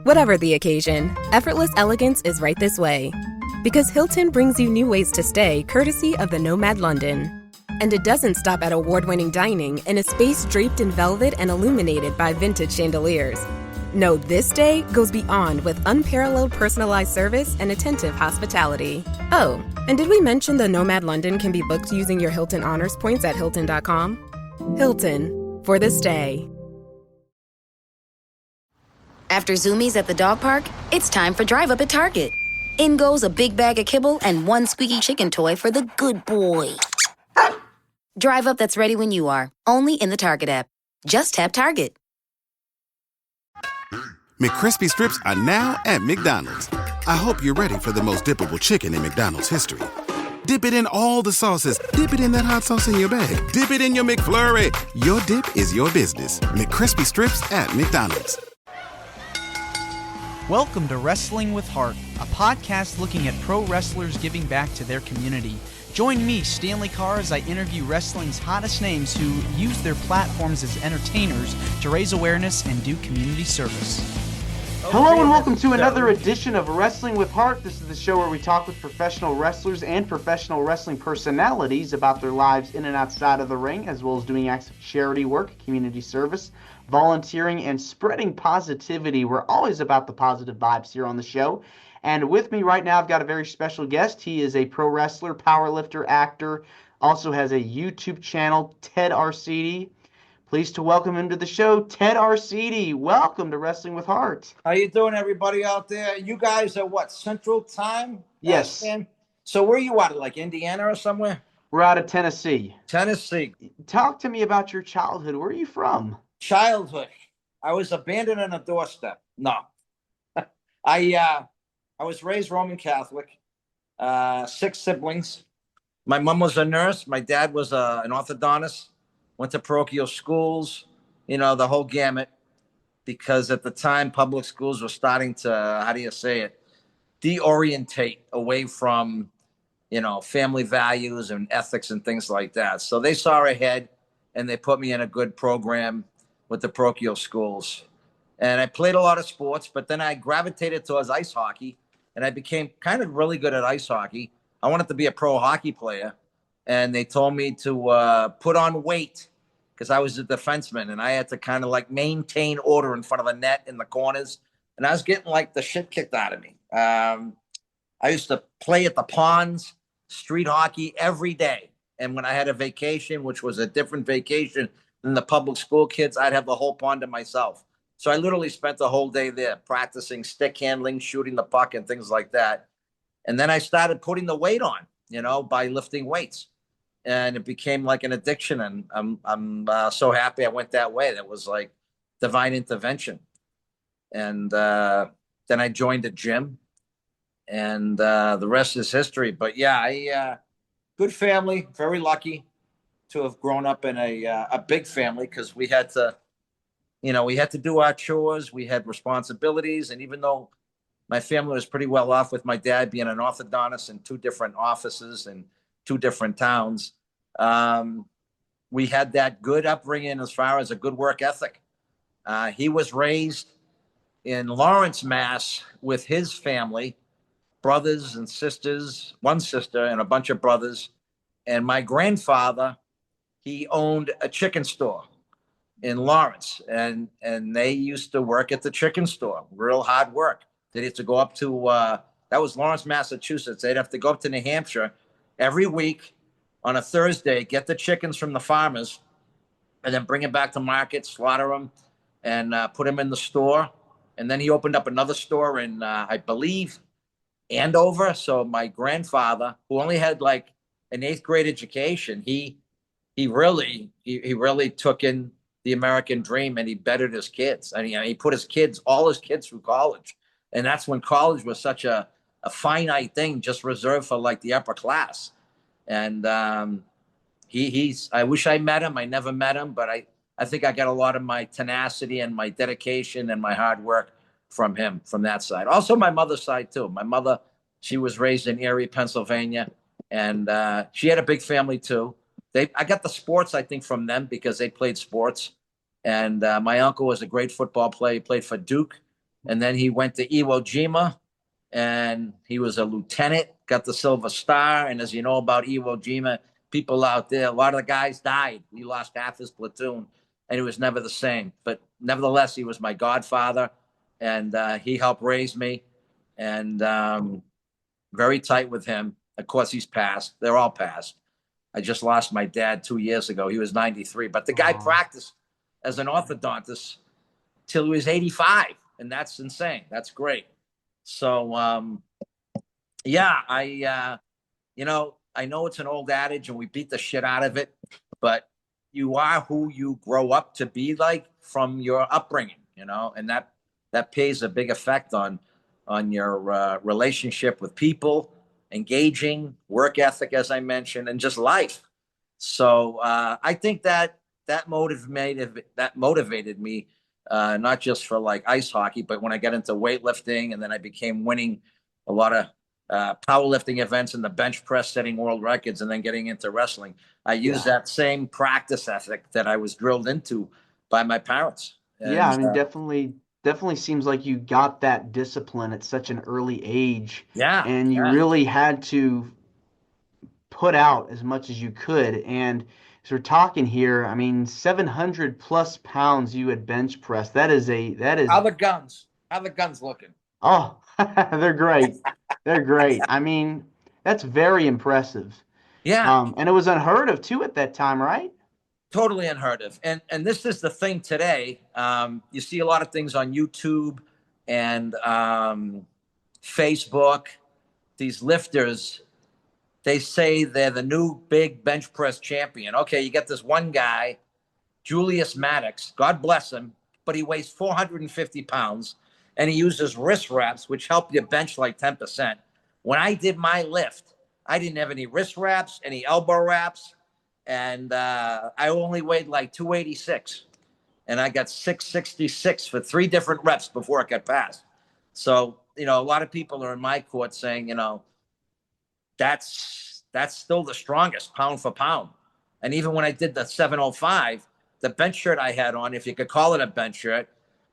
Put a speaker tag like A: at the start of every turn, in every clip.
A: Whatever the occasion, effortless elegance is right this way. Because Hilton brings you new ways to stay courtesy of the Nomad London. And it doesn't stop at award-winning dining in a space draped in velvet and illuminated by vintage chandeliers. No, this day goes beyond with unparalleled personalized service and attentive hospitality. Oh, and did we mention the Nomad London can be booked using your Hilton Honors points at Hilton.com? Hilton, for the stay.
B: After Zoomies at the dog park, it's time for Drive Up at Target. In goes a big bag of kibble and one squeaky chicken toy for the good boy. Drive Up that's ready when you are, only in the Target app. Just tap Target.
C: McCrispy strips are now at McDonald's. I hope you're ready for the most dippable chicken in McDonald's history. Dip it in all the sauces. Dip it in that hot sauce in your bag. Dip it in your McFlurry. Your dip is your business. McCrispy strips at McDonald's.
D: Welcome to Wrestling with Heart, a podcast looking at pro wrestlers giving back to their community. Join me, Stanley Carr, as I interview wrestling's hottest names who use their platforms as entertainers to raise awareness and do community service.
E: Hello and welcome to another edition of Wrestling with Heart. This is the show where we talk with professional wrestlers and professional wrestling personalities about their lives in and outside of the ring, as well as doing acts of charity work, community service, volunteering, and spreading positivity. We're always about the positive vibes here on the show. And with me right now, I've got a very special guest. He is a pro wrestler, powerlifter, actor, also has a YouTube channel, Ted Arcidi. Pleased to welcome him to the show, Ted Arcidi. Welcome to Wrestling with Heart.
F: How you doing, everybody out there? You guys are what, Central Time?
E: Yes.
F: So where are you out of, like Indiana or somewhere?
E: We're out of Tennessee.
F: Tennessee.
E: Talk to me about your childhood. Where are you from?
F: Childhood. I was abandoned on a doorstep. No. I was raised Roman Catholic, 6 siblings. My mom was a nurse. My dad was an orthodontist, went to parochial schools, you know, the whole gamut, because at the time public schools were starting to, deorientate away from, you know, family values and ethics and things like that. So they saw ahead and they put me in a good program with the parochial schools. And I played a lot of sports, but then I gravitated towards ice hockey. And I became kind of really good at ice hockey. I wanted to be a pro hockey player. And they told me to put on weight because I was a defenseman. And I had to kind of like maintain order in front of the net in the corners. And I was getting like the shit kicked out of me. I used to play at the ponds, street hockey every day. And when I had a vacation, which was a different vacation than the public school kids, I'd have the whole pond to myself. So I literally spent the whole day there practicing stick handling, shooting the puck and things like that. And then I started putting the weight on, you know, by lifting weights. And it became like an addiction. And I'm so happy I went that way. That was like divine intervention. And then I joined a gym and the rest is history. But yeah, good family, very lucky to have grown up in a big family because we had to, you know, we had to do our chores. We had responsibilities. And even though my family was pretty well off with my dad being an orthodontist in 2 different offices in 2 different towns, we had that good upbringing as far as a good work ethic. He was raised in Lawrence, Mass. With his family, brothers and sisters, 1 sister and a bunch of brothers. And my grandfather, he owned a chicken store in Lawrence, and they used to work at the chicken store, real hard work. They'd have to go up to, that was Lawrence, Massachusetts. They'd have to go up to New Hampshire every week on a Thursday, get the chickens from the farmers, and then bring it back to market, slaughter them, and put them in the store. And then he opened up another store in, I believe, Andover. So my grandfather, who only had like an 8th grade education, he really took in the American dream, and he bettered his kids. I mean, he put all his kids through college. And that's when college was such a finite thing, just reserved for like the upper class. And I wish I met him. I never met him, but I think I got a lot of my tenacity and my dedication and my hard work from him, from that side. Also my mother's side too. My mother, she was raised in Erie, Pennsylvania, and she had a big family too. I got the sports, I think, from them because they played sports. And my uncle was a great football player. He played for Duke, And then he went to Iwo Jima, and he was a lieutenant, got the Silver Star. And as you know about Iwo Jima, people out there, a lot of the guys died. He lost half his platoon, and it was never the same. But nevertheless, he was my godfather, and he helped raise me, and very tight with him. Of course, he's passed. They're all passed. I just lost my dad 2 years ago. He was 93. But the guy practiced as an orthodontist till he was 85. And that's insane. That's great. So, yeah, I know it's an old adage and we beat the shit out of it, but you are who you grow up to be like from your upbringing, and that pays a big effect on your relationship with people, engaging, work ethic, as I mentioned, and just life. So I think that motivated me, not just for like ice hockey, but when I got into weightlifting, and then I became winning a lot of powerlifting events in the bench press, setting world records, and then getting into wrestling. I used that same practice ethic that I was drilled into by my parents. And,
E: I mean, definitely seems like you got that discipline at such an early age. And you really had to put out as much as you could. And as we're talking here, I mean, 700 plus pounds you had bench press. That is
F: How the guns looking?
E: Oh, they're great. They're great. I mean, that's very impressive.
F: Yeah.
E: And it was unheard of too at that time, right?
F: Totally unheard of. And this is the thing today. You see a lot of things on YouTube and Facebook. These lifters, they say they're the new big bench press champion. Okay, you get this one guy, Julius Maddox, God bless him, but he weighs 450 pounds, and he uses wrist wraps, which help you bench like 10%. When I did my lift, I didn't have any wrist wraps, any elbow wraps, and I only weighed like 286, and I got 666 for 3 different reps before it got passed. So, a lot of people are in my court saying, that's still the strongest pound for pound. And even when I did the 705, the bench shirt I had on, if you could call it a bench shirt,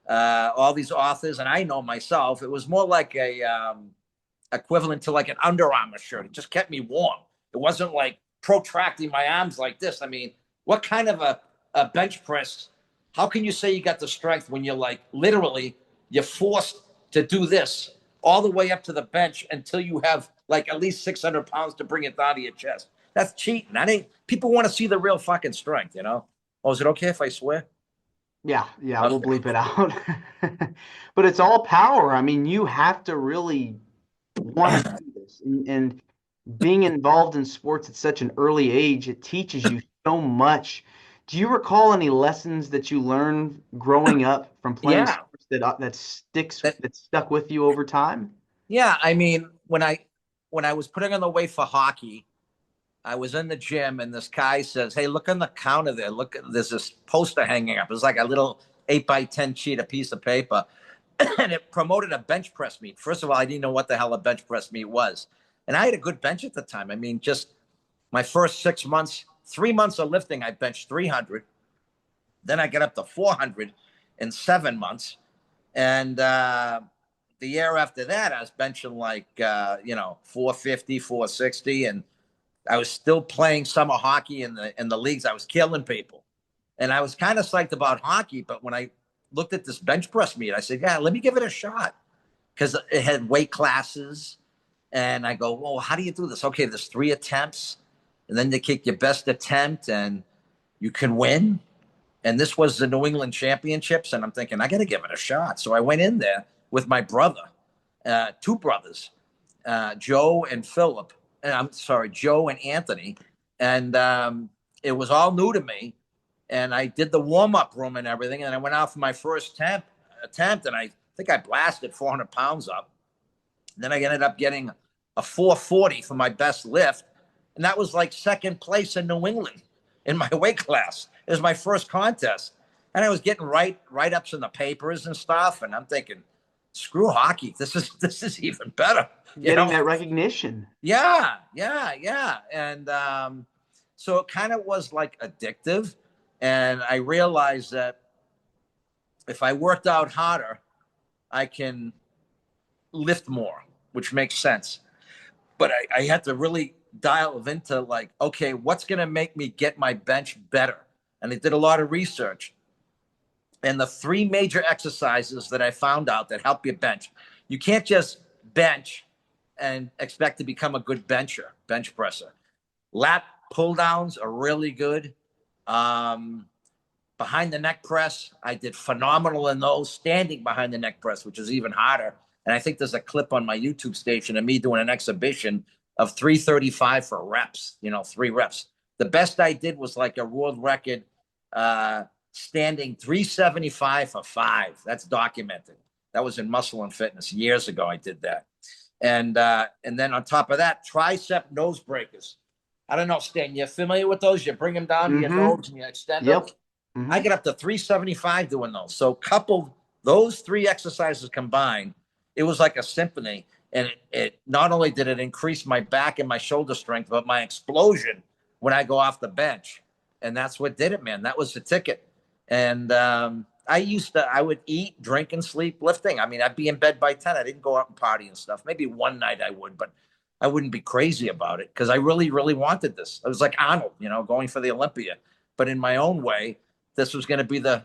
F: all these authors, and I know myself, it was more like a equivalent to like an Under Armour shirt. It just kept me warm. It wasn't like protracting my arms like this. I mean, what kind of a bench press? How can you say you got the strength when you're like literally you're forced to do this all the way up to the bench until you have like at least 600 pounds to bring it down to your chest? That's cheating. People want to see the real fucking strength, Oh, is it okay if I swear?
E: Yeah, we'll bleep it out. But it's all power. I mean, you have to really want to do this. And being involved in sports at such an early age, it teaches you so much. Do you recall any lessons that you learned growing up from playing sports that stuck with you over time?
F: Yeah, I mean, when I was putting on the weight for hockey, I was in the gym and this guy says, "Hey, look on the counter there. Look, there's this poster hanging up. It's like a little 8x10 sheet, a piece of paper." And it promoted a bench press meet. First of all, I didn't know what the hell a bench press meet was. And I had a good bench at the time. I mean, just my first 6 months, 3 months of lifting, I benched 300. Then I got up to 400 in 7 months. And the year after that, I was benching like, 450, 460. And I was still playing summer hockey in the leagues. I was killing people. And I was kind of psyched about hockey. But when I looked at this bench press meet, I said, yeah, let me give it a shot. Because it had weight classes. And I go, well, how do you do this? Okay, there's 3 attempts. And then they kick your best attempt and you can win. And this was the New England Championships. And I'm thinking, I got to give it a shot. So I went in there with my brother, 2 brothers, Joe and Philip. Joe and Anthony. And it was all new to me. And I did the warm-up room and everything. And I went out for my first attempt. And I think I blasted 400 pounds up. And then I ended up getting a 440 for my best lift. And that was like second place in New England in my weight class. It was my first contest. And I was getting write-ups in the papers and stuff. And I'm thinking, screw hockey. This is even better.
E: Getting that recognition.
F: Yeah. And so it kind of was like addictive. And I realized that if I worked out harder, I can lift more, which makes sense. But I had to really dial into like, okay, what's going to make me get my bench better? And I did a lot of research. And the three major exercises that I found out that help you bench, you can't just bench and expect to become a good bench presser. Lat pull downs are really good. Behind the neck press, I did phenomenal in those. Standing behind the neck press, which is even harder. And I think there's a clip on my YouTube station of me doing an exhibition of 335 for reps, 3 reps. The best I did was like a world record standing 375 for 5. That's documented. That was in Muscle and Fitness years ago. I did that. And then on top of that, tricep nose breakers. I don't know, Stan, you're familiar with those? You bring them down to your nose and you extend them. I get up to 375 doing those. So coupled those 3 exercises combined, it was like a symphony. And it not only did it increase my back and my shoulder strength, but my explosion when I go off the bench. And that's what did it, man. That was the ticket. And I would eat, drink, and sleep lifting. I mean, I'd be in bed by 10. I didn't go out and party and stuff. Maybe one night I would, but I wouldn't be crazy about it because I really, really wanted this. I was like Arnold, going for the Olympia. But in my own way, this was going to be the,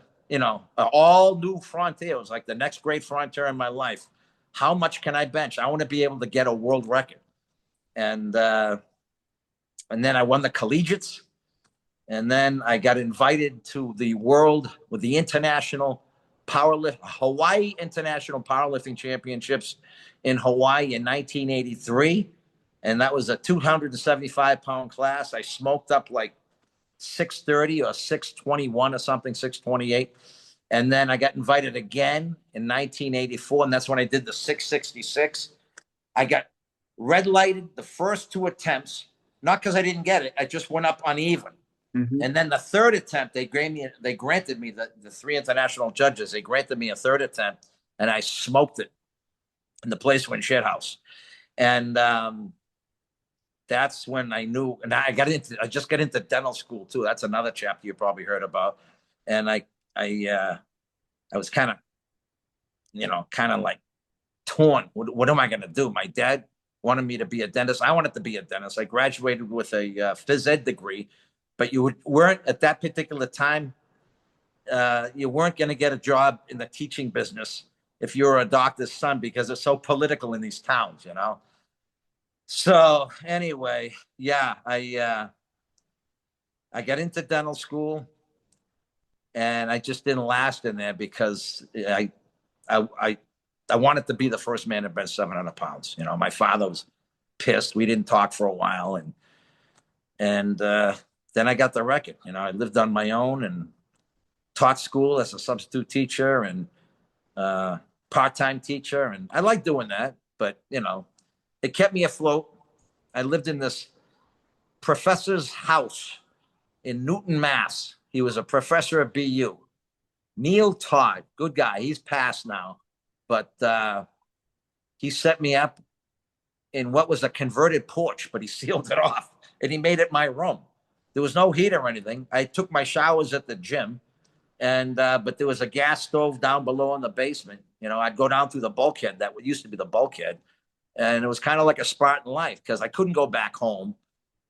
F: all new frontier. It was like the next great frontier in my life. How much can I bench? I want to be able to get a world record. And then I won the collegiates. And then I got invited to the Hawaii International Powerlifting Championships in Hawaii in 1983. And that was a 275-pound class. I smoked up like 630 or 621 or something, 628. And then I got invited again in 1984. And that's when I did the 666. I got red lighted the first 2 attempts, not because I didn't get it. I just went up uneven. And then the third attempt, they granted me the 3 international judges. They granted me a third attempt, and I smoked it, and the place went shithouse. And that's when I knew. And I just got into dental school too. That's another chapter you probably heard about. And I was kind of like torn. What am I going to do? My dad wanted me to be a dentist. I wanted to be a dentist. I graduated with a phys ed degree. But you weren't at that particular time, you weren't going to get a job in the teaching business if you were a doctor's son because it's so political in these towns, So anyway, yeah, I got into dental school, and I just didn't last in there because I wanted to be the first man to bench 700 pounds. My father was pissed. We didn't talk for a while, and then I got the record. I lived on my own and taught school as a substitute teacher and part-time teacher. And I liked doing that, but, it kept me afloat. I lived in this professor's house in Newton, Mass. He was a professor at BU. Neil Todd, good guy. He's passed now. But he set me up in what was a converted porch, but he sealed it off. And he made it my room. There was no heat or anything. I took my showers at the gym, but there was a gas stove down below in the basement. I'd go down through the bulkhead that used to be the bulkhead, and it was kind of like a Spartan life because I couldn't go back home.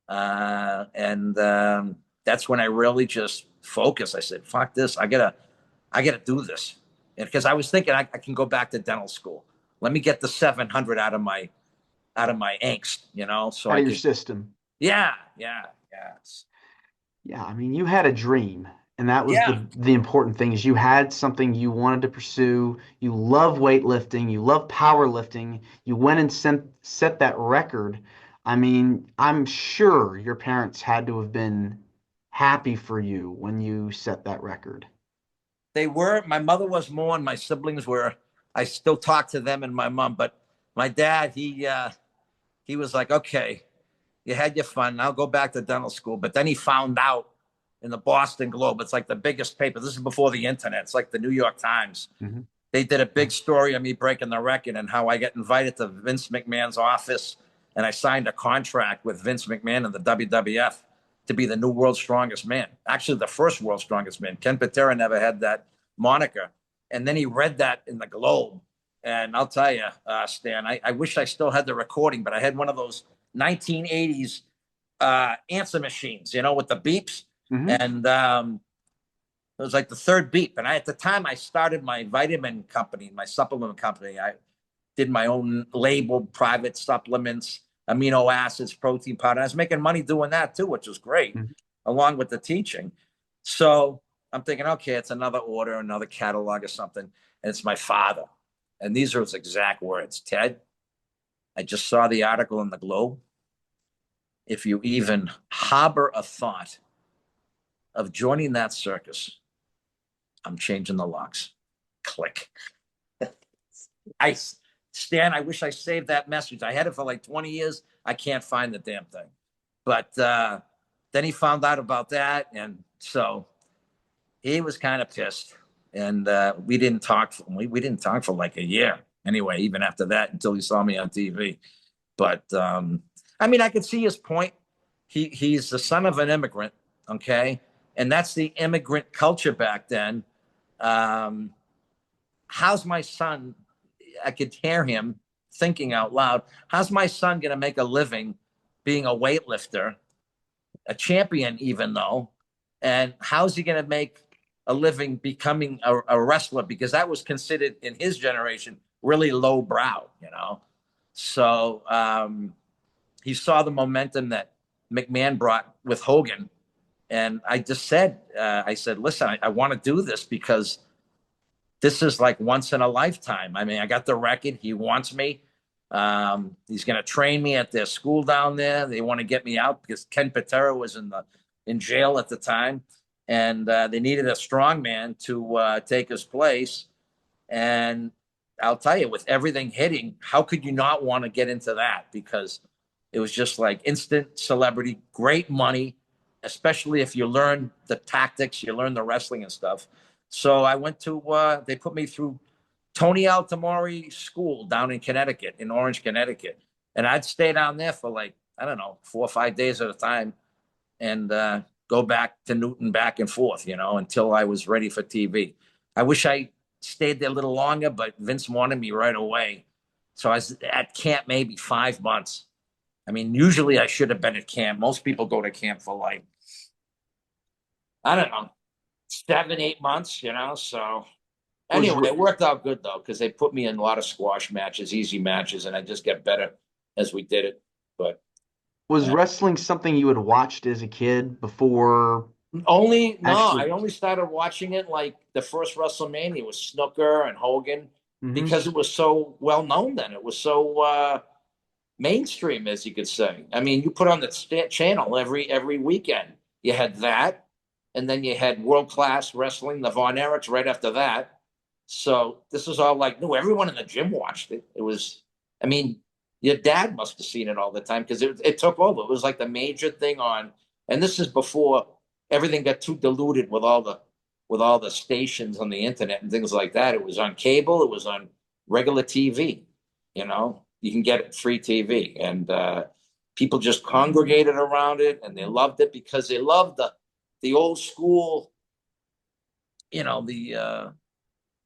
F: And that's when I really just focused. I said, "Fuck this! I gotta do this," because I was thinking I can go back to dental school. Let me get the 700 out of my angst, so
E: out of your system.
F: Yeah.
E: Yeah, I mean, you had a dream, and that was the important thing is you had something you wanted to pursue. You love weightlifting. You love powerlifting. You went and set that record. I mean, I'm sure your parents had to have been happy for you when you set that record.
F: They were. My mother was more, and my siblings were. I still talk to them and my mom, but my dad, he was like, okay, you had your fun. I'll go back to dental school. But then he found out in the Boston Globe, it's like the biggest paper. This is before the internet. It's like the New York Times. They did a big story of me breaking the record and how I got invited to Vince McMahon's office. And I signed a contract with Vince McMahon and the WWF to be the new world's strongest man. Actually, the first world's strongest man. Ken Patera never had that moniker. And then he read that in the Globe. And I'll tell you, Stan, I wish I still had the recording, but I had one of those 1980s answer machines, with the beeps. And it was like the third beep. And at the time I started my vitamin company, my supplement company. I did my own labeled private supplements, amino acids, protein powder. I was making money doing that too, which was great, along with the teaching. So I'm thinking, okay, it's another order, another catalog or something. And it's my father. And these are his exact words. Ted, I just saw the article in the Globe. If you even harbor a thought of joining that circus, I'm changing the locks. Click. Stan, I wish I saved that message. I had it for like 20 years. I can't find the damn thing. But then he found out about that. And so he was kind of pissed. And we didn't talk for like a year anyway, even after that, until he saw me on TV. But I could see his point. He's the son of an immigrant, okay? And that's the immigrant culture back then. How's my son, I could hear him thinking out loud, how's my son going to make a living being a weightlifter, a champion even though, and how's he going to make a living becoming a wrestler, because that was considered in his generation really low brow, So he saw the momentum that McMahon brought with Hogan. And I just said, listen, I want to do this because this is like once in a lifetime. I got the record. He wants me. He's going to train me at their school down there. They want to get me out because Ken Patera was in jail at the time. And they needed a strong man to take his place. And I'll tell you, with everything hitting, how could you not want to get into that? Because it was just like instant celebrity, great money, especially if you learn the tactics, you learn the wrestling and stuff. So I went to, they put me through Tony Altamori School down in Connecticut, in Orange, Connecticut. And I'd stay down there for 4 or 5 days at a time and go back to Newton back and forth, until I was ready for TV. I wish I stayed there a little longer, but Vince wanted me right away. So I was at camp maybe 5 months. Usually I should have been at camp. Most people go to camp for 7, 8 months, So anyway, it worked out good though, because they put me in a lot of squash matches, easy matches, and I just get better as we did it. But
E: was wrestling something you had watched as a kid before?
F: I only started watching it like the first WrestleMania was Snooker and Hogan, because it was so well known then. It was so mainstream, as you could say. You put on the channel every weekend. You had that, and then you had World Class Wrestling, the Von Erichs right after that. So this was all new. Everyone in the gym watched it. It was, your dad must have seen it all the time because it took over. It was like the major thing on, and this is before everything got too diluted with all the stations on the internet and things like that. It was on cable. It was on regular TV. You can get it free TV, and people just congregated around it, and they loved it because they loved the old school, the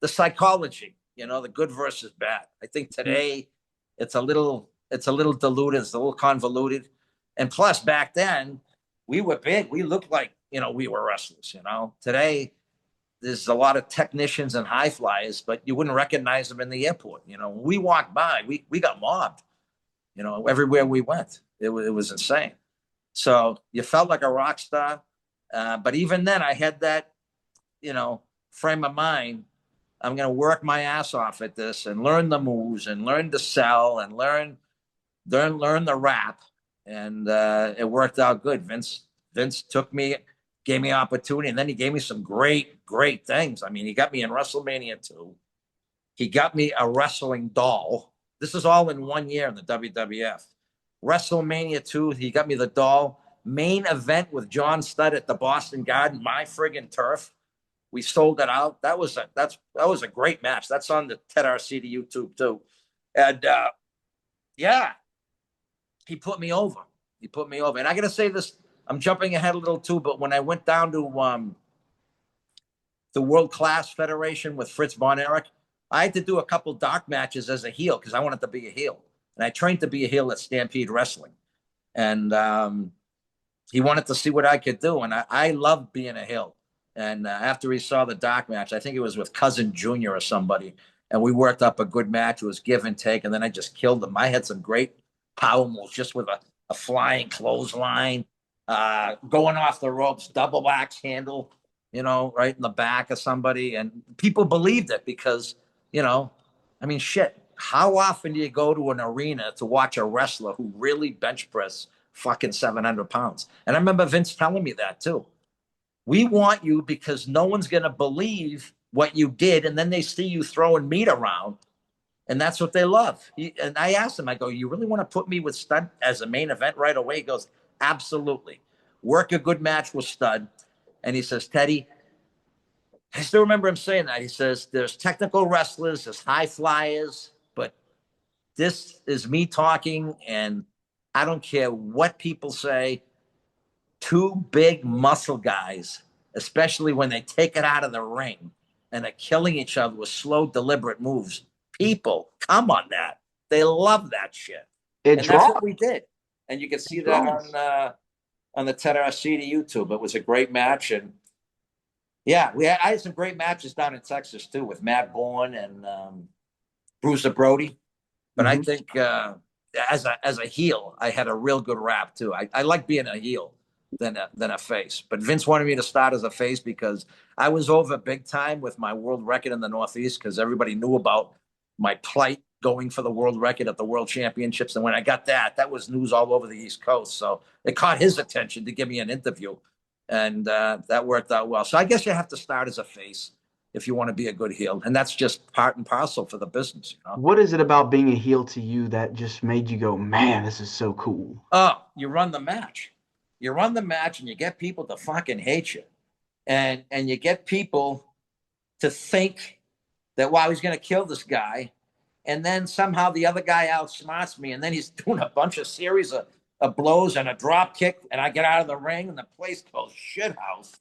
F: psychology, the good versus bad. I think today it's a little diluted, it's a little convoluted, and plus back then we were big. We looked like we were wrestlers. Today there's a lot of technicians and high flyers, but you wouldn't recognize them in the airport. When we walked by, we got mobbed, everywhere we went. It was insane. So you felt like a rock star. But even then I had that, frame of mind. I'm going to work my ass off at this and learn the moves and learn to sell and learn the rap. And it worked out good. Vince took me, gave me opportunity, and then he gave me some great things. He got me in WrestleMania 2. He got me a wrestling doll. This is all in 1 year in the WWF. WrestleMania 2, he got me the doll. Main event with John Studd at the Boston Garden, my friggin' turf. We sold it out. That was a great match. That's on the Ted Arcidi YouTube too. And he put me over. And I got to say this, I'm jumping ahead a little too, but when I went down to the World Class Federation with Fritz Von Erich, I had to do a couple dark matches as a heel because I wanted to be a heel. And I trained to be a heel at Stampede Wrestling. And he wanted to see what I could do. And I loved being a heel. And after he saw the dark match, I think it was with Cousin Junior or somebody, and we worked up a good match. It was give and take. And then I just killed him. I had some great power moves just with a flying clothesline, going off the ropes, double axe handle, right in the back of somebody. And people believed it because, I mean, shit, how often do you go to an arena to watch a wrestler who really bench press fucking 700 pounds? And I remember Vince telling me that too. We want you because no one's going to believe what you did. And then they see you throwing meat around. And that's what they love. And I asked him, I go, you really want to put me with Stud as a main event right away? He goes, absolutely. Work a good match with Stud. And he says, Teddy, I still remember him saying that. He says, there's technical wrestlers, there's high flyers, but this is me talking, and I don't care what people say. Two big muscle guys, especially when they take it out of the ring and they're killing each other with slow, deliberate moves. People come on that. They love that shit. That's what we did. And you can see that on the Ted Arcidi YouTube. It was a great match. And yeah, I had some great matches down in Texas too with Matt Bourne and Bruiser Brody. But I think as a heel, I had a real good rap too. I like being a heel than a face. But Vince wanted me to start as a face because I was over big time with my world record in the Northeast because everybody knew about my plight going for the world record at the World Championships. And when I got that was news all over the East Coast. So it caught his attention to give me an interview. And that worked out well. So I guess you have to start as a face if you want to be a good heel. And that's just part and parcel for the business.
E: What is it about being a heel to you that just made you go, man, this is so cool?
F: Oh, you run the match. You run the match and you get people to fucking hate you. And you get people to think that, wow, he's going to kill this guy. And then somehow the other guy outsmarts me. And then he's doing a bunch of series of blows and a drop kick. And I get out of the ring and the place goes shit house.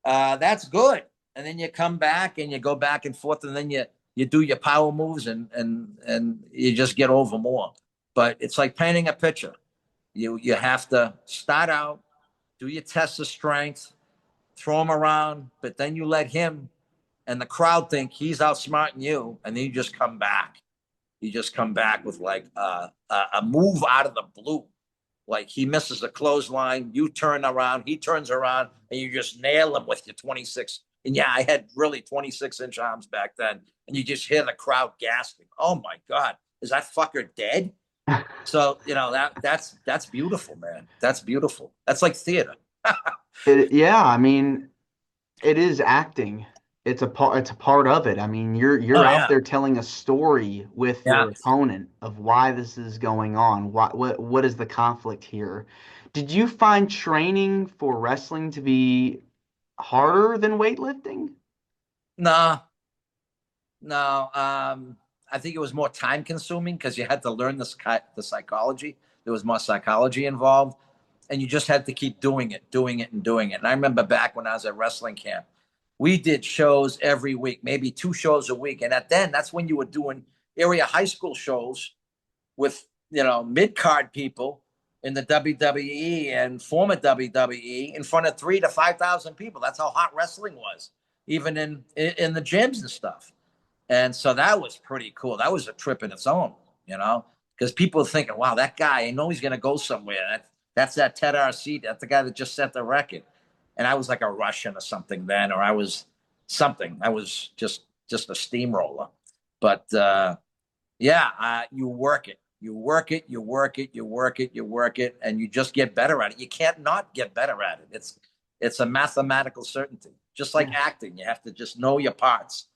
F: That's good. And then you come back and you go back and forth. And then you do your power moves and you just get over more. But it's like painting a picture. You have to start out, do your test of strength, throw him around, but then you let him and the crowd think he's outsmarting you, and then you just come back. You just come back with like a move out of the blue. Like he misses a clothesline, you turn around, he turns around, and you just nail him with your 26. And yeah, I had really 26-inch arms back then, and you just hear the crowd gasping. Oh my God, is that fucker dead? So, that's beautiful, man. That's beautiful. That's like theater.
E: Yeah, I mean, it is acting. It's a part of it. I mean, you're out there telling a story with your opponent of why this is going on. What is the conflict here? Did you find training for wrestling to be harder than weightlifting?
F: No. I think it was more time consuming because you had to learn the psychology. There was more psychology involved, and you just had to keep doing it. And I remember back when I was at wrestling camp, we did shows every week, maybe 2 shows a week. And that's when you were doing area high school shows with, mid-card people in the WWE and former WWE in front of 3,000 to 5,000 people. That's how hot wrestling was, even in the gyms and stuff. And so that was pretty cool. That was a trip in its own, because people are thinking, wow, that guy, I know he's going to go somewhere. That's that Ted Arcidi. That's the guy that just set the record. And I was like a Russian or something then, or I was something. I was just a steamroller. But you work it. You work it, and you just get better at it. You can't not get better at it. It's a mathematical certainty. Just like acting, you have to just know your parts.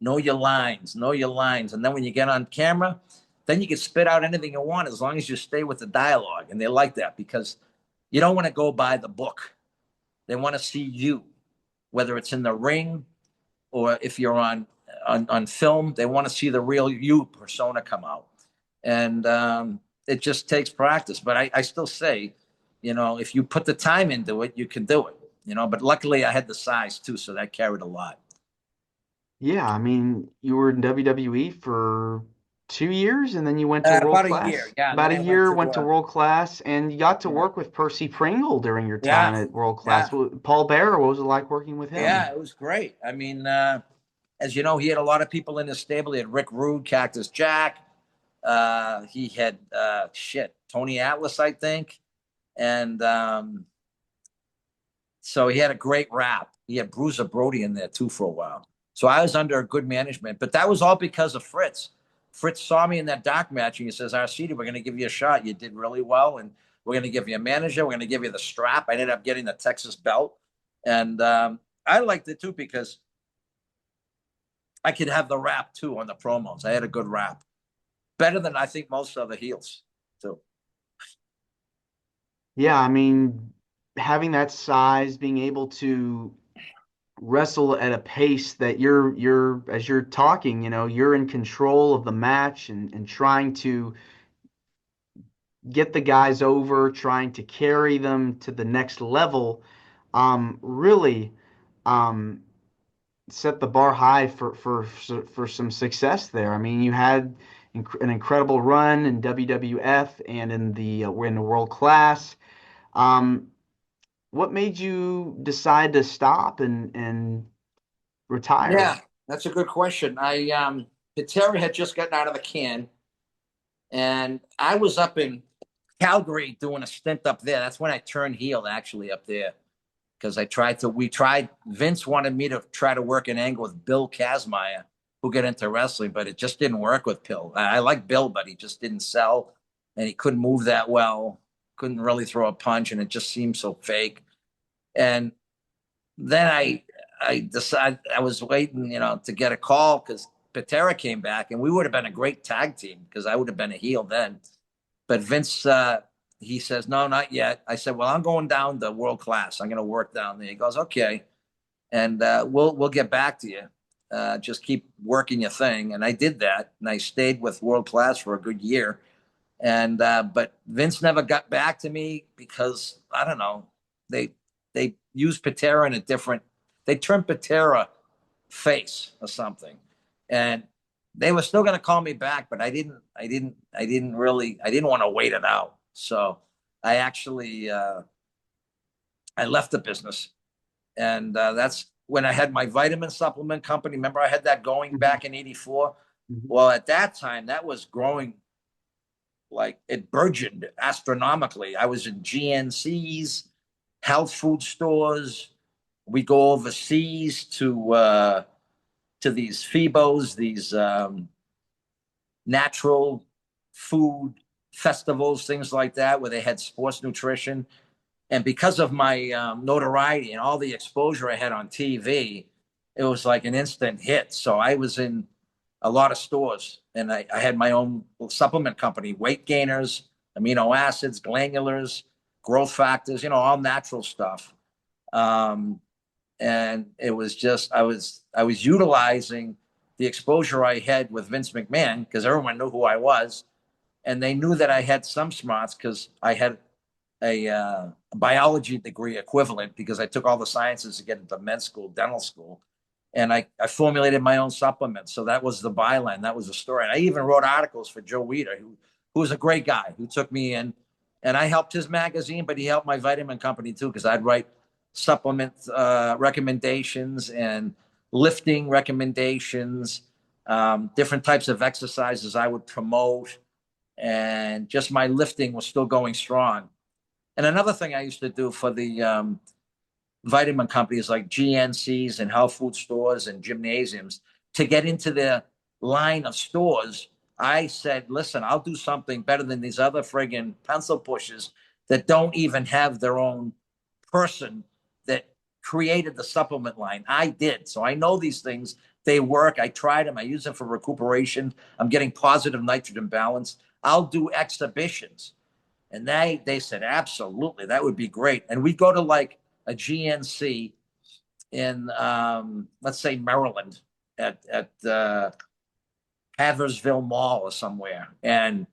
F: Know your lines. And then when you get on camera, then you can spit out anything you want as long as you stay with the dialogue. And they like that because you don't want to go by the book. They want to see you, whether it's in the ring or if you're on film, they want to see the real you persona come out. And it just takes practice. But I still say, if you put the time into it, you can do it, but luckily I had the size too. So that carried a lot.
E: Yeah, I mean, you were in WWE for 2 years, and then you went to world
F: About a year,
E: class.
F: yeah. And
E: About
F: then
E: a
F: I went
E: year,
F: to
E: went to world class, and you got to
F: yeah,
E: work with Percy Pringle during your
F: yeah,
E: time at world class.
F: yeah,
E: Paul Bearer, what was it like working with
F: yeah.
E: him?
F: It was great. I mean, as you know, he had a lot of people in his stable. He had Rick Rude, Cactus Jack. He had Tony Atlas, I think, and so he had a great rap. He had Bruiser Brody in there too for a while. So I was under good management, but that was all because of Fritz. Fritz saw me in that dark match and he says, Arcidi, we're going to give you a shot. You did really well. And we're going to give you a manager. We're going to give you the strap. I ended up getting the Texas belt. And I liked it too because I could have the rap too on the promos. I had a good rap. Better than I think most other heels too.
E: Yeah, I mean, having that size, being able to wrestle at a pace that you're as you're talking, you're in control of the match and trying to get the guys over, trying to carry them to the next level, really um, set the bar high for some success there. I mean, you had an incredible run in WWF and in the world class. Um, what made you decide to stop and retire?
F: Yeah, that's a good question. Patera had just gotten out of the can, and I was up in Calgary doing a stint up there. That's when I turned heel actually up there because Vince wanted me to try to work an angle with Bill Kazmaier, who got into wrestling, but it just didn't work with Bill. I like Bill, but he just didn't sell and he couldn't move that well, couldn't really throw a punch, and it just seemed so fake. And then I decided I was waiting, to get a call because Patera came back and we would have been a great tag team because I would have been a heel then. But Vince, he says, no, not yet. I said, well, I'm going down to world class. I'm going to work down there. He goes, okay. And we'll get back to you. Just keep working your thing. And I did that. And I stayed with world class for a good year. And but Vince never got back to me because I don't know. They used Patera in a different. They turned Patera face or something, and they were still going to call me back, but I didn't. I didn't want to wait it out. So I actually I left the business, and that's when I had my vitamin supplement company. Remember, I had that going
E: Mhm,
F: back in '84.
E: mhm.
F: Well, at that time, that was growing like it burgeoned astronomically. I was in GNCs, health food stores. We go overseas to these FIBOs, these natural food festivals, things like that, where they had sports nutrition. And because of my notoriety and all the exposure I had on TV, it was like an instant hit. So I was in a lot of stores, and I had my own supplement company, weight gainers, amino acids, glandulars, growth factors, all natural stuff. Um, and it was just I was utilizing the exposure I had with Vince McMahon because everyone knew who I was, and they knew that I had some smarts because I had a biology degree equivalent because I took all the sciences to get into med school, dental school, and I formulated my own supplements. So that was the byline, that was the story. And I even wrote articles for Joe Weider, who was a great guy who took me in, and I helped his magazine, but he helped my vitamin company too because I'd write supplement recommendations and lifting recommendations, different types of exercises I would promote, and just my lifting was still going strong. And another thing I used to do for the vitamin companies like GNCs and health food stores and gymnasiums to get into their line of stores, I said, listen, I'll do something better than these other friggin' pencil pushers that don't even have their own person that created the supplement line. I did. So I know these things. They work. I tried them. I use them for recuperation. I'm getting positive nitrogen balance. I'll do exhibitions. And they said, absolutely, that would be great. And we go to like a GNC in, let's say, Maryland at Haversville Mall or somewhere. And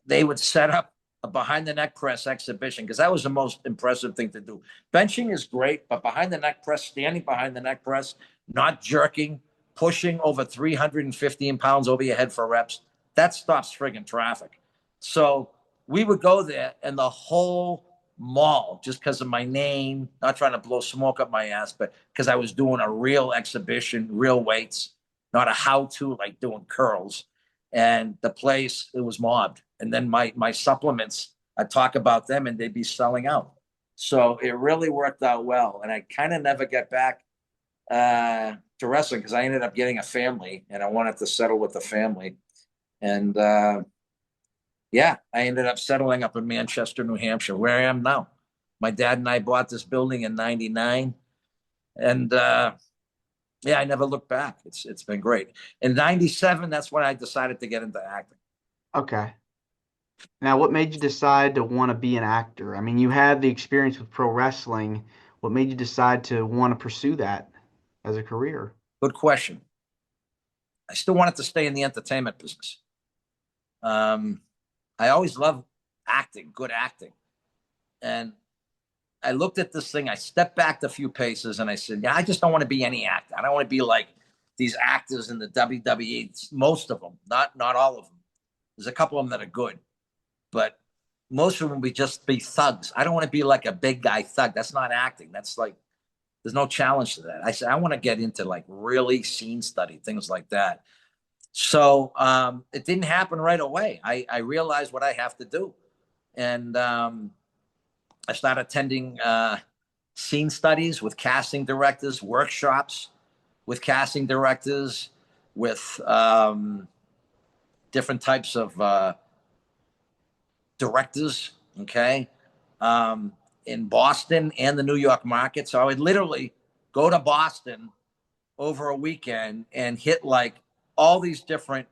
F: they would set up a behind the neck press exhibition because that was the most impressive thing to do. Benching is great, but behind the neck press, standing behind the neck press, not jerking, pushing over 315 pounds over your head for reps. That stops friggin' traffic. So we would go there, and the whole mall, just because of my name, not trying to blow smoke up my ass, but because I was doing a real exhibition, real weights, not a how-to like doing curls. And the place, it was mobbed. And then my supplements, I'd talk about them and they'd be selling out. So it really worked out well. And I kind of never get back to wrestling because I ended up getting a family and I wanted to settle with the family. And yeah, I ended up settling up in Manchester, New Hampshire, where I am now. My dad and I bought this building in '99. And yeah, I never looked back. It's been great. In '97, that's when I decided to get into acting.
E: Okay. Now, what made you decide to want to be an actor? I mean, you had the experience with pro wrestling. What made you decide to want to pursue that as a career?
F: Good question. I still wanted to stay in the entertainment business. I always loved acting, good acting. And I looked at this thing, I stepped back a few paces and I said, yeah, I just don't want to be any actor. I don't want to be like these actors in the WWE, most of them, not all of them. There's a couple of them that are good, but most of them would just be thugs. I don't want to be like a big guy thug. That's not acting. That's like, there's no challenge to that. I said, I want to get into like really scene study, things like that. So it didn't happen right away. I realized what I have to do. And I started attending scene studies with casting directors, workshops with casting directors, with different types of directors, okay, in Boston and the New York market. So I would literally go to Boston over a weekend and hit like all these different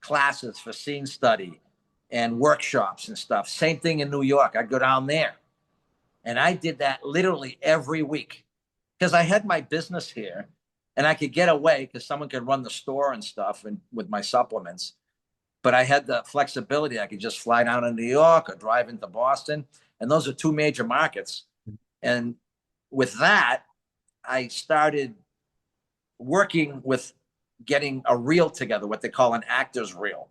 F: classes for scene study and workshops and stuff. Same thing in New York. I'd go down there. And I did that literally every week because I had my business here and I could get away because someone could run the store and stuff and with my supplements. But I had the flexibility. I could just fly down to New York or drive into Boston. And those are two major markets. And with that, I started working with getting a reel together, what they call an actor's reel.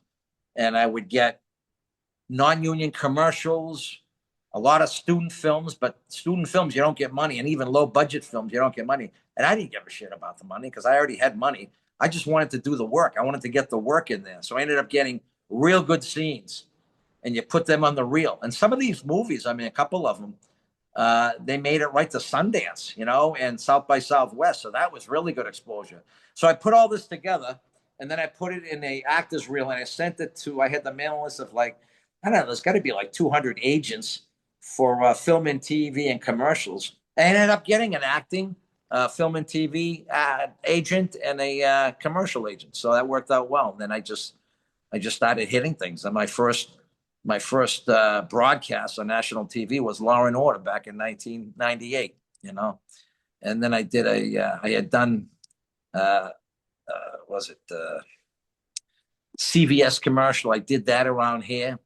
F: And I would get non-union commercials, a lot of student films, but student films, you don't get money. And even low budget films, you don't get money. And I didn't give a shit about the money because I already had money. I just wanted to do the work. I wanted to get the work in there. So I ended up getting real good scenes and you put them on the reel. And some of these movies, I mean, a couple of them, they made it right to Sundance, you know, and South by Southwest. So that was really good exposure. So I put all this together and then I put it in a actor's reel and I sent it to, I had the mailing list of like, I don't know, there's got to be like 200 agents for film and TV and commercials. I ended up getting an acting, film and TV agent and a commercial agent. So that worked out well. And then I just started hitting things. And my first broadcast on national TV was Law and Order back in 1998, you know. And then I did I had done, CVS commercial. I did that around here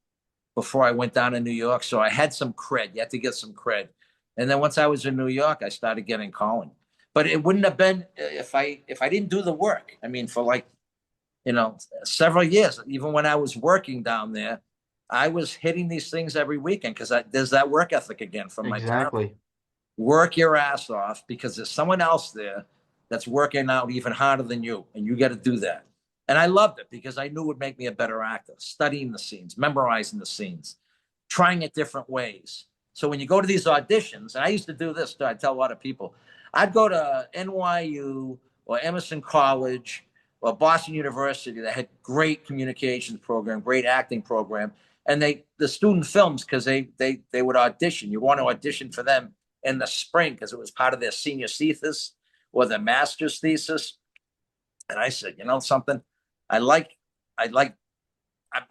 F: before I went down to New York. So I had some cred. You had to get some cred. And then once I was in New York, I started getting calling. But it wouldn't have been if I didn't do the work. I mean, for like, you know, several years, even when I was working down there, I was hitting these things every weekend because there's that work ethic again from my parents. Work your ass off because there's someone else there that's working out even harder than you, and you got to do that. And I loved it because I knew it would make me a better actor, studying the scenes, memorizing the scenes, trying it different ways. So when you go to these auditions, and I used to do this, I tell a lot of people, I'd go to NYU or Emerson College or Boston University that had great communications program, great acting program. And the student films, because they would audition. You want to audition for them in the spring because it was part of their senior thesis or their master's thesis. And I said, you know something? I'm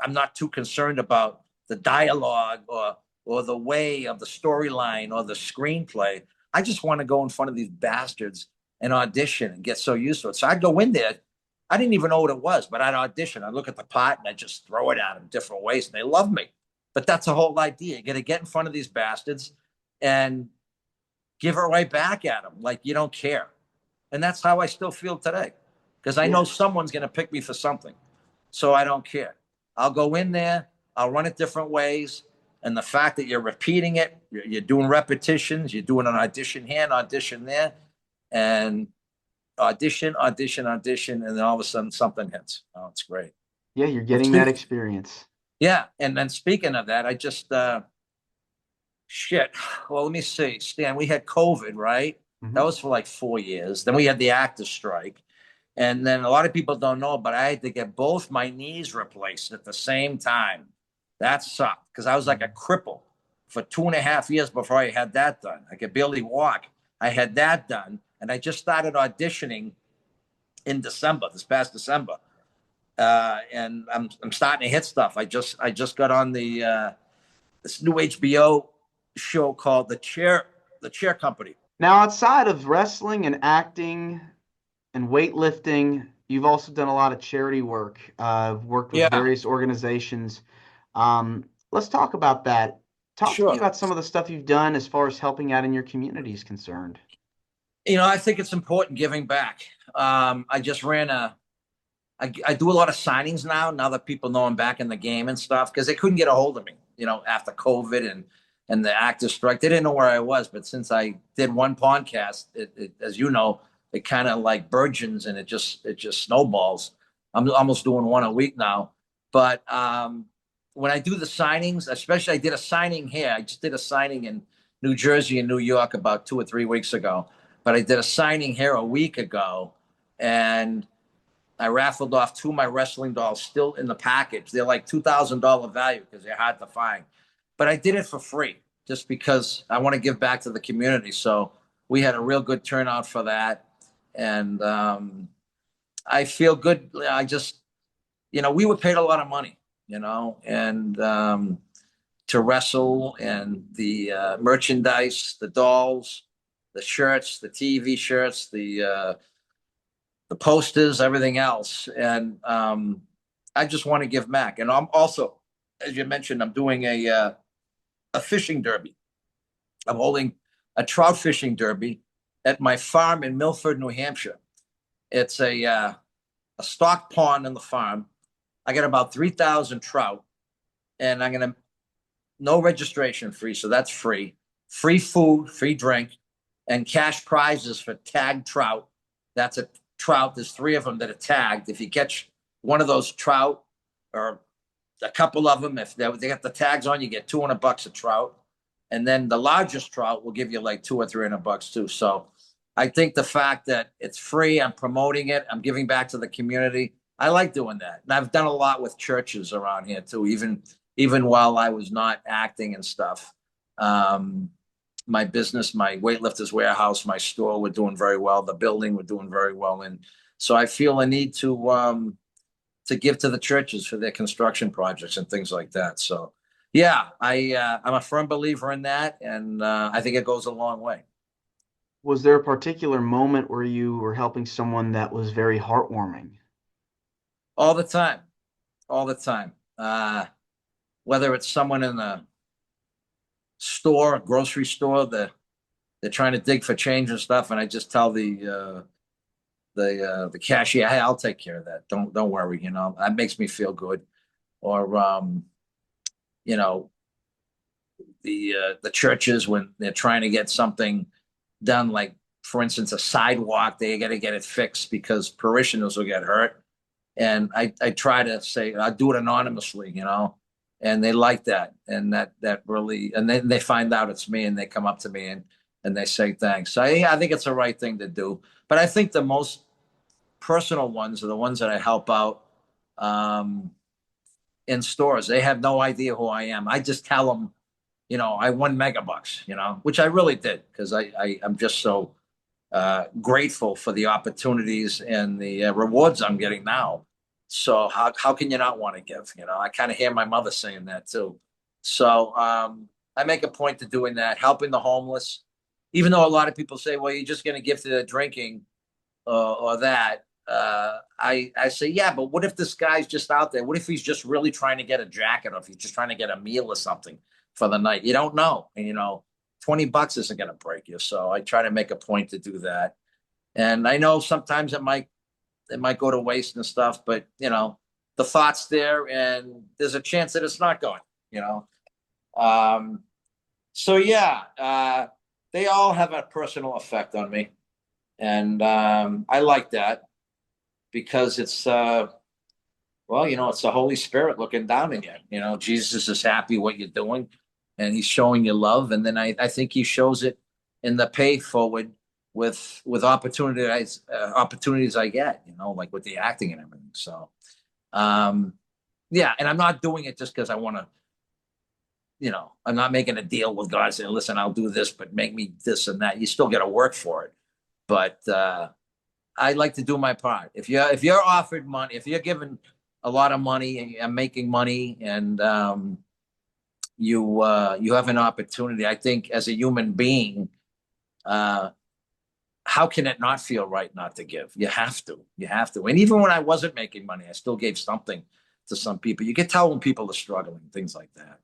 F: not too concerned about the dialogue or the way of the storyline or the screenplay. I just want to go in front of these bastards and audition and get so used to it. So I'd go in there. I didn't even know what it was, but I'd audition. I'd look at the part and I'd just throw it at them different ways. And they love me. But that's the whole idea. You got to get in front of these bastards and give it right back at them like you don't care. And that's how I still feel today, because I know someone's going to pick me for something. So I don't care. I'll go in there. I'll run it different ways. And the fact that you're repeating it, you're doing repetitions, you're doing an audition here, an audition there, and audition, audition, audition, and then all of a sudden something hits. Oh, it's great.
E: Yeah, you're getting that experience.
F: Yeah. And then speaking of that, I just, shit. Well, let me see. Stan, we had COVID, right?
E: Mm-hmm.
F: That was for like 4 years. Then we had the actor strike. And then a lot of people don't know, but I had to get both my knees replaced at the same time. That sucked because I was like a cripple for 2.5 years before I had that done. I could barely walk. I had that done. And I just started auditioning in December, this past December. And I'm starting to hit stuff. I just got on the this new HBO show called The Chair Company.
E: Now, outside of wrestling and acting and weightlifting, you've also done a lot of charity work. Worked with various organizations. Let's talk about that. Talk to me about some of the stuff you've done as far as helping out in your community is concerned.
F: You know, I think it's important giving back. I just ran I do a lot of signings now that people know I'm back in the game and stuff, because they couldn't get a hold of me, you know, after COVID and the actor strike. They didn't know where I was, but since I did one podcast, it as you know, it kind of like burgeons and it just snowballs. I'm almost doing one a week now. But when I do the signings, especially I did a signing here. I just did a signing in New Jersey and New York about 2 or 3 weeks ago. But I did a signing here a week ago, and I raffled off 2 of my wrestling dolls still in the package. They're like $2,000 value because they're hard to find. But I did it for free just because I want to give back to the community. So we had a real good turnout for that. And I feel good. I just, you know, we were paid a lot of money, you know, and to wrestle, and the merchandise, the dolls, the shirts, the TV shirts, the posters, everything else. And I just want to give back. And I'm also, as you mentioned, I'm doing a fishing derby. I'm holding a trout fishing derby at my farm in Milford, New Hampshire. It's a stock pond in the farm. I got about 3,000 trout, and I'm going to, no registration fee, so that's free. Free food, free drink, and cash prizes for tagged trout. That's a trout. There's 3 of them that are tagged. If you catch one of those trout, or a couple of them, if they got the tags on, you get $200 a trout. And then the largest trout will give you like $200 or $300 too. So I think the fact that it's free, I'm promoting it, I'm giving back to the community. I like doing that. And I've done a lot with churches around here too, even while I was not acting and stuff. My business, my Weightlifter's Warehouse, my store, we're doing very well. The building, we're doing very well. And so I feel a need to give to the churches for their construction projects and things like that. So yeah, I'm a firm believer in that. And I think it goes a long way.
E: Was there a particular moment where you were helping someone that was very heartwarming?
F: All the time. Whether it's someone in a store, a grocery store, they're trying to dig for change and stuff, and I just tell the cashier, hey, I'll take care of that. Don't worry, you know, that makes me feel good. Or you know, the churches, when they're trying to get something done, like for instance a sidewalk, they got to get it fixed because parishioners will get hurt. And I try to say, I'll do it anonymously, you know, and they like that. And that really, and then they find out it's me, and they come up to me and they say thanks. So I think it's the right thing to do. But I think the most personal ones are the ones that I help out in stores. They have no idea who I am. I just tell them, you know, I won megabucks, you know, which I really did, because I'm just so grateful for the opportunities and the rewards I'm getting now. So how can you not want to give? You know, I kind of hear my mother saying that too. So I make a point to doing that, helping the homeless, even though a lot of people say, well, you're just going to give to the drinking or that. I say, yeah, but what if this guy's just out there? What if he's just really trying to get a jacket, or if he's just trying to get a meal or something for the night? You don't know. And, you know, $20 isn't going to break you. So I try to make a point to do that. And I know sometimes it might go to waste and stuff, but the thought's there, and there's a chance that it's not going. So yeah, they all have a personal effect on me, and I like that because it's it's the Holy Spirit looking down on you. Jesus is happy what you're doing, and he's showing you love. And then I think he shows it in the pay forward with opportunities I get, like with the acting and everything. So, yeah, and I'm not doing it just because I want to, I'm not making a deal with God saying, listen, I'll do this, but make me this and that. You still got to work for it. But I like to do my part. If you're offered money, if you're given a lot of money and I'm making money, and you have an opportunity, I think as a human being, how can it not feel right not to give? You have to. And even when I wasn't making money, I still gave something to some people. You can tell when people are struggling, things like that,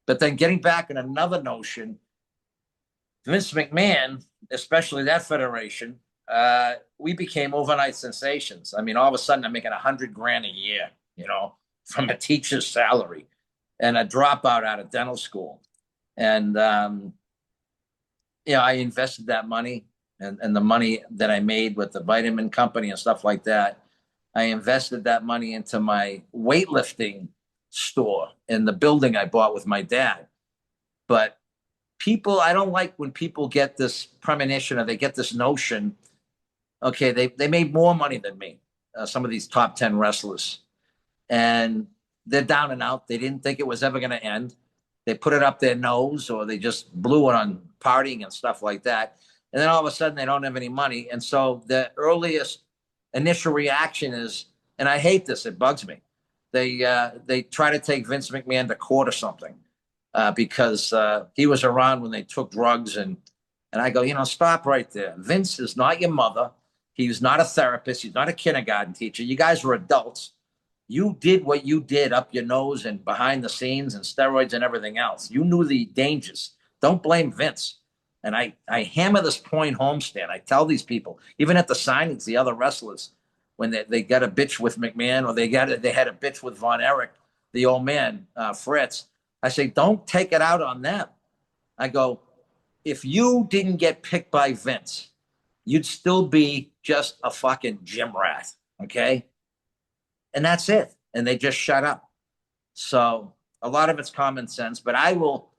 F: But then getting back in another notion, Vince McMahon, especially that federation, we became overnight sensations. I mean, all of a sudden I'm making $100,000 a year, from a teacher's salary and a dropout out of dental school. And, I invested that money and the money that I made with the vitamin company and stuff like that. I invested that money into my weightlifting store in the building I bought with my dad. But I don't like when people get this premonition or they get this notion, okay, they made more money than me, some of these top 10 wrestlers. And they're down and out. They didn't think it was ever going to end. They put it up their nose, or they just blew it on partying and stuff like that. And then all of a sudden they don't have any money. And so the earliest initial reaction is, and I hate this, it bugs me. They try to take Vince McMahon to court or something because he was around when they took drugs. And I go, stop right there. Vince is not your mother. He's not a therapist. He's not a kindergarten teacher. You guys were adults. You did what you did up your nose and behind the scenes and steroids and everything else. You knew the dangers. Don't blame Vince. And I hammer this point home, Stan. I tell these people, even at the signings, the other wrestlers, when they got a bitch with McMahon, or they had a bitch with Von Erich, the old man, Fritz, I say, don't take it out on them. I go, if you didn't get picked by Vince, you'd still be just a fucking gym rat, okay? And that's it. And they just shut up. So a lot of it's common sense. But I will,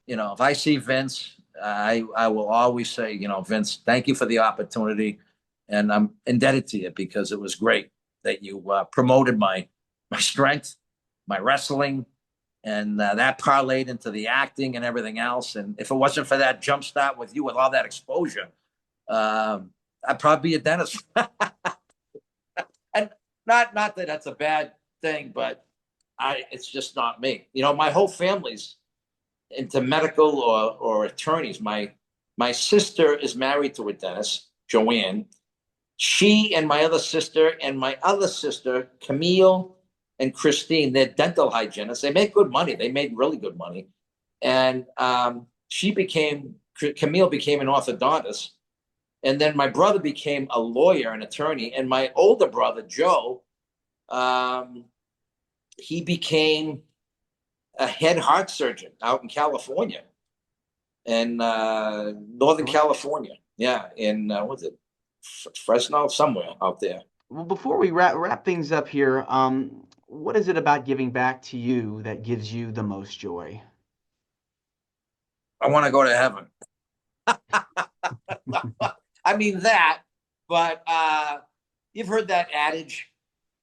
F: if I see Vince, I will always say, Vince, thank you for the opportunity. And I'm indebted to you because it was great that you promoted my strength, my wrestling, and that parlayed into the acting and everything else. And if it wasn't for that jump start with you, with all that exposure, I'd probably be a dentist. And not that that's a bad thing, but it's just not me. My whole family's into medical or attorneys. My sister is married to a dentist, Joanne. She and my other sister, Camille and Christine, they're dental hygienists. They make good money. They made really good money. And Camille became an orthodontist. And then my brother became a lawyer, an attorney. And my older brother, Joe, he became a head heart surgeon out in California, in Northern California. Yeah, in, Fresno, somewhere out there.
E: Well, before we wrap things up here, what is it about giving back to you that gives you the most joy?
F: I want to go to heaven. I mean that, but you've heard that adage,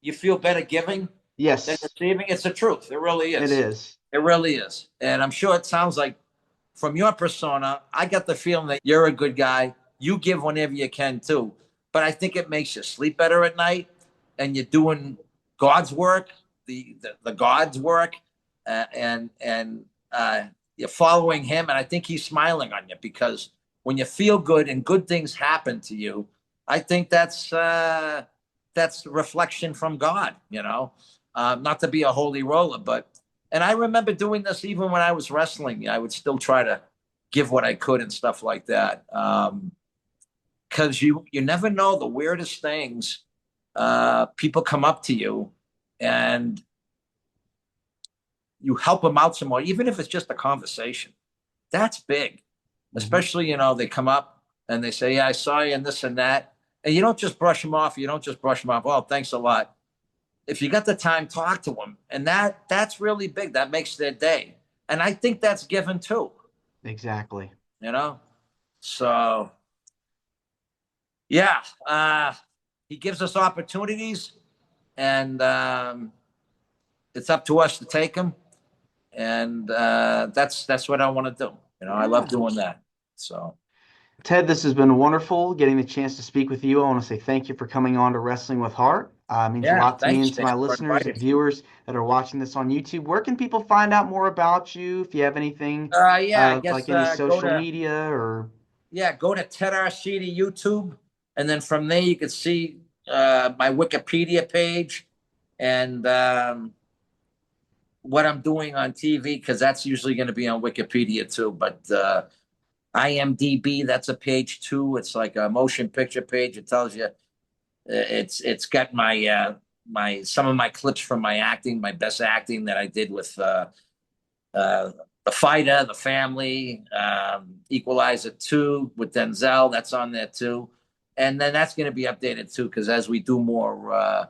F: you feel better giving
E: yes.
F: than receiving. It's the truth. It really is.
E: It is.
F: It really is. And I'm sure it sounds like, from your persona, I got the feeling that you're a good guy. You give whenever you can too. But I think it makes you sleep better at night, and you're doing God's work, the God's work, and you're following him. And I think he's smiling on you, because when you feel good and good things happen to you, I think that's reflection from God, not to be a holy roller, and I remember doing this even when I was wrestling. I would still try to give what I could and stuff like that. because you never know the weirdest things. People come up to you and you help them out some more, even if it's just a conversation. That's big, especially, they come up and they say, yeah, I saw you and this and that. And you don't just brush them off. You don't just brush them off. Oh, thanks a lot. If you got the time, talk to them. And that's really big. That makes their day. And I think that's given too.
E: Exactly.
F: So, yeah, he gives us opportunities, and it's up to us to take them. And that's what I want to do. I love doing that. So,
E: Ted, this has been wonderful getting the chance to speak with you. I want to say thank you for coming on to Wrestling with Heart. It means a lot to me and to my listeners and viewers that are watching this on YouTube. Where can people find out more about you? If you have anything,
F: I guess,
E: like any social media or...
F: Yeah, go to Ted Arcidi YouTube, and then from there you can see my Wikipedia page and what I'm doing on TV, because that's usually going to be on Wikipedia too. But IMDb, that's a page too. It's like a motion picture page. It tells you it's got my some of my clips from my acting, my best acting that I did with The Fighter, The Family, Equalizer 2 with Denzel. That's on there too. And then that's going to be updated too, because as we do more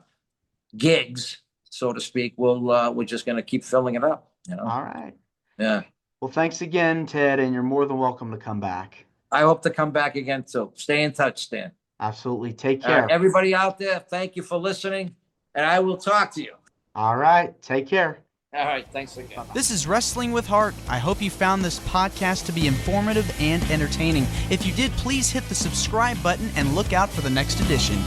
F: gigs, so to speak, we're just going to keep filling it up.
E: All right.
F: Yeah.
E: Well, thanks again, Ted, and you're more than welcome to come back.
F: I hope to come back again too. Stay in touch, Stan.
E: Absolutely. Take care.
F: Everybody out there, thank you for listening, and I will talk to you.
E: All right. Take care.
F: All right. Thanks again.
D: This is Wrestling with Heart. I hope you found this podcast to be informative and entertaining. If you did, please hit the subscribe button and look out for the next edition.